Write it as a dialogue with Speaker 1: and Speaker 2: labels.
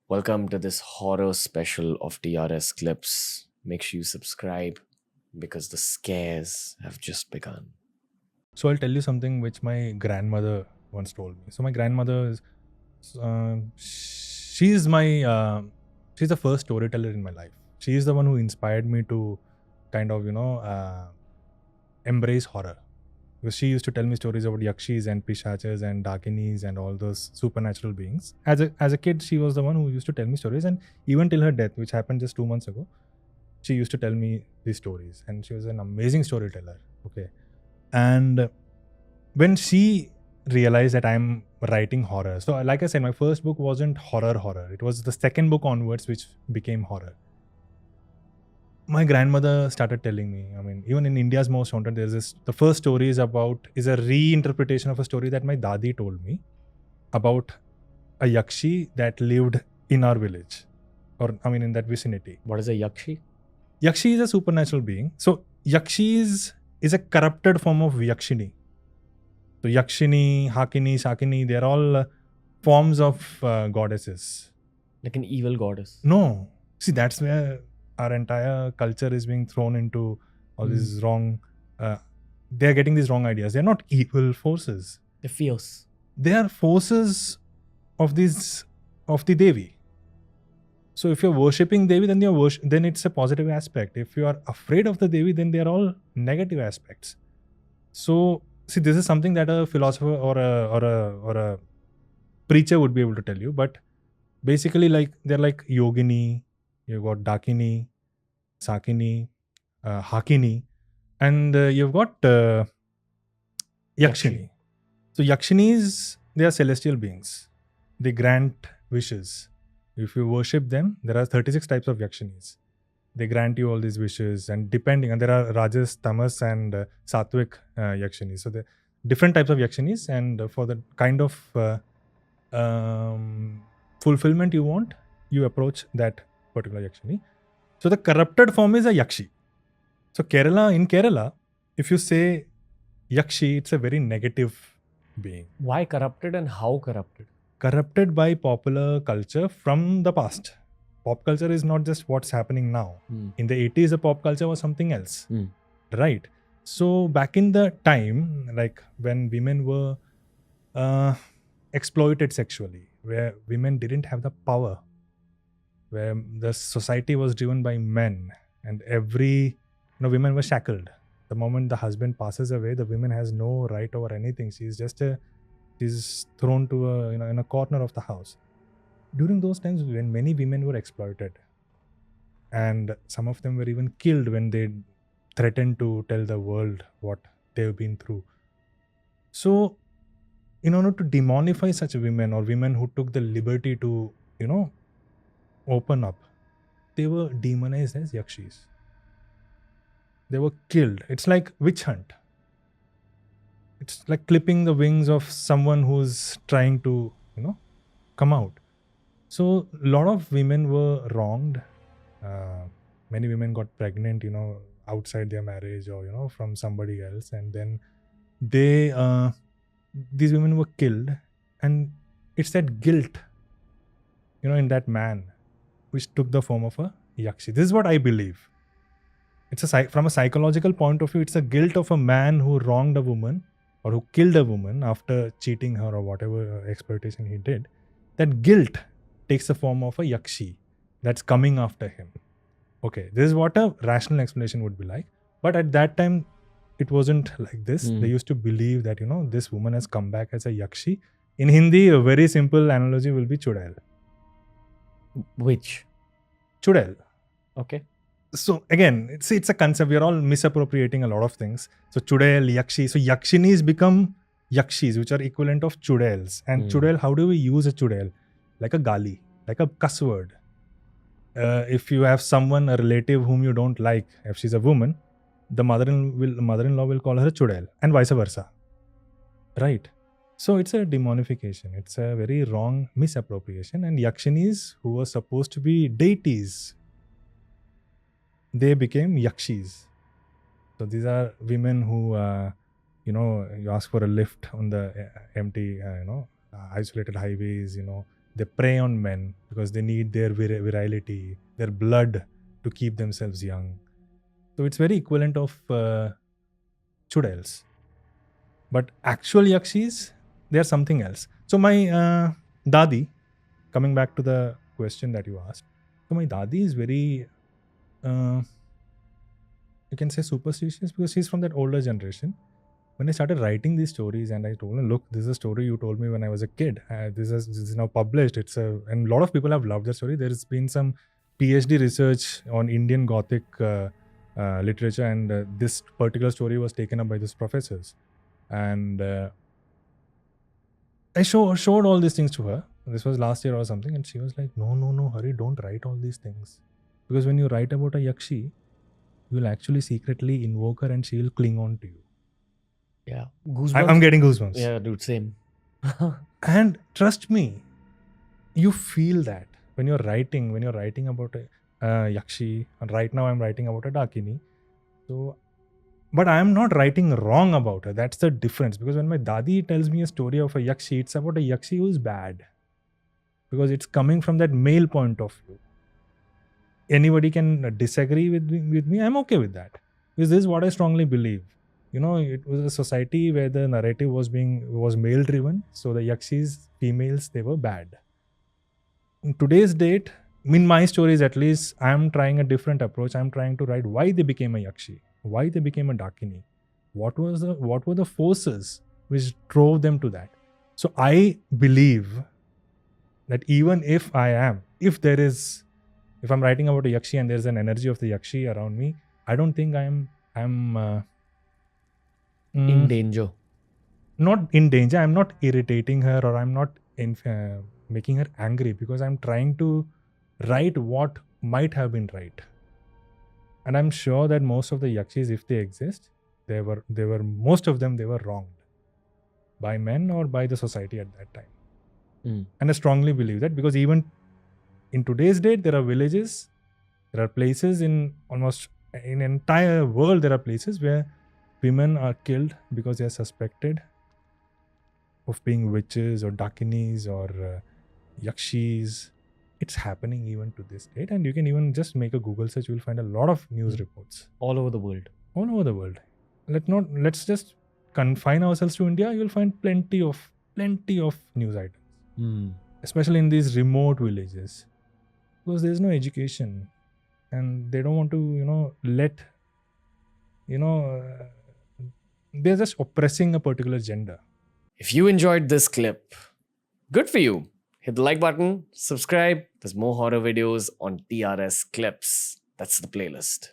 Speaker 1: Welcome to this horror special of TRS Clips. Make sure you subscribe because the scares have just begun.
Speaker 2: So I'll tell you something which my grandmother once told me. So my grandmother is, she's my, she's the first storyteller in my life. She is the one who inspired me to kind of, embrace horror. Because she used to tell me stories about yakshis and pishachas and dakinis and all those supernatural beings. As a kid, she was the one who used to tell me stories, and even till her death, which happened just 2 months ago, she used to tell me these stories, and she was an amazing storyteller. Okay, and when she realized that I'm writing horror, so like I said, my first book wasn't horror. It was the second book onwards which became horror. My grandmother started telling me, I mean, even in India's Most Haunted, there's this, the first story is a reinterpretation of a story that my dadi told me about a yakshi that lived in our village, or I mean, in that vicinity.
Speaker 1: What is a Yakshi?
Speaker 2: Yakshi is a supernatural being. So Yakshi is a corrupted form of Yakshini. So Yakshini, Hakini, Sakini, they're all forms of goddesses.
Speaker 1: Like an evil goddess.
Speaker 2: No. See, that's where our entire culture is being thrown into all these wrong, they're getting these wrong ideas. They're not evil forces.
Speaker 1: They're fierce.
Speaker 2: They are forces of the Devi. So if you're worshipping Devi, then then it's a positive aspect. If you are afraid of the Devi, then they are all negative aspects. So see, this is something that a philosopher or a preacher would be able to tell you. But basically, like they're like yogini, you've got dakini, sakini, hakini, and you've got yakshini. So yakshinis, they are celestial beings. They grant wishes. If you worship them, there are 36 types of yakshinis. They grant you all these wishes, and there are rajas, tamas, and sattvic yakshinis. So the different types of yakshinis, and for the kind of fulfillment you want, you approach that particular yakshini. So the corrupted form is a yakshi. So in Kerala, if you say yakshi, it's a very negative being.
Speaker 1: Why corrupted and how corrupted?
Speaker 2: Corrupted by popular culture from the past. Pop culture is not just what's happening now. In the 80s, the pop culture was something else. Right? So back in the time, like when women were exploited sexually, where women didn't have the power, where the society was driven by men, and women were shackled. The moment the husband passes away, the woman has no right over anything. She's thrown to in a corner of the house. During those times when many women were exploited, and some of them were even killed when they threatened to tell the world what they've been through. So in order to demonify such women, or women who took the liberty to open up, they were demonized as yakshis. They were killed. It's like witch hunt. It's like clipping the wings of someone who's trying to come out. So a lot of women were wronged. Many women got pregnant, outside their marriage, or from somebody else, and then these women were killed, and it's that guilt, in that man, which took the form of a yakshi. This is what I believe. It's from a psychological point of view, it's a guilt of a man who wronged a woman, or who killed a woman after cheating her or whatever exploitation he did. That guilt takes the form of a yakshi that's coming after him. Okay, this is what a rational explanation would be like. But at that time, it wasn't like this. They used to believe that, this woman has come back as a yakshi. In Hindi, a very simple analogy will be chudail.
Speaker 1: Which?
Speaker 2: Chudail.
Speaker 1: Okay.
Speaker 2: So again, it's a concept. We're all misappropriating a lot of things. So chudail, yakshi. So yakshinis become yakshis, which are equivalent of chudails. And chudail, how do we use a chudail? Like a gali, like a cuss word. If you have someone, a relative whom you don't like, if she's a woman, the mother-in-law will call her a chudail, and vice versa. Right? So it's a demonification. It's a very wrong misappropriation. And yakshinis, who were supposed to be deities, they became yakshis. So these are women who, you ask for a lift on the empty, isolated highways, They prey on men because they need their virility, their blood to keep themselves young. So it's very equivalent of chudels. But actual yakshis, they are something else. So my dadi, coming back to the question that you asked, so my dadi is very, you can say superstitious because she's from that older generation. When I started writing these stories and I told her, look, this is a story you told me when I was a kid. This is now published. And a lot of people have loved the story. There's been some PhD research on Indian Gothic literature, and this particular story was taken up by these professors. And I showed all these things to her. This was last year or something, and she was like, no, Hari, don't write all these things. Because when you write about a Yakshi, you'll actually secretly invoke her and she will cling on to you.
Speaker 1: Yeah. Goosebumps.
Speaker 2: I'm getting goosebumps.
Speaker 1: Yeah, dude, same.
Speaker 2: And trust me, you feel that when you're writing about a Yakshi, and right now I'm writing about a Dakini. So, but I'm not writing wrong about her. That's the difference. Because when my dadi tells me a story of a Yakshi, it's about a Yakshi who's bad. Because it's coming from that male point of view. Anybody can disagree with me. I'm okay with that. Because this is what I strongly believe. You know, it was a society where the narrative was male driven. So the Yakshis, females, they were bad. In today's date, in my stories at least, I'm trying a different approach. I'm trying to write why they became a Yakshi, why they became a Dakini, what were the forces which drove them to that. So I believe that even if I'm writing about a Yakshi and there's an energy of the Yakshi around me, I don't think I'm
Speaker 1: in danger.
Speaker 2: Not in danger. I'm not irritating her, or I'm not making her angry, because I'm trying to write what might have been right. And I'm sure that most of the Yakshis, if they exist, most of them were wronged by men or by the society at that time. And I strongly believe that, because even in today's date, there are villages, there are places in entire world, there are places where women are killed because they are suspected of being witches or Dakinis or Yakshis. It's happening even to this date, and you can even just make a Google search. You'll find a lot of news reports
Speaker 1: all over the world.
Speaker 2: Let's just confine ourselves to India. You'll find plenty of news items, especially in these remote villages, because there's no education, and they don't want to they're just oppressing a particular gender.
Speaker 1: If you enjoyed this clip, good for you. Hit the like button, subscribe. There's more horror videos on TRS Clips. That's the playlist.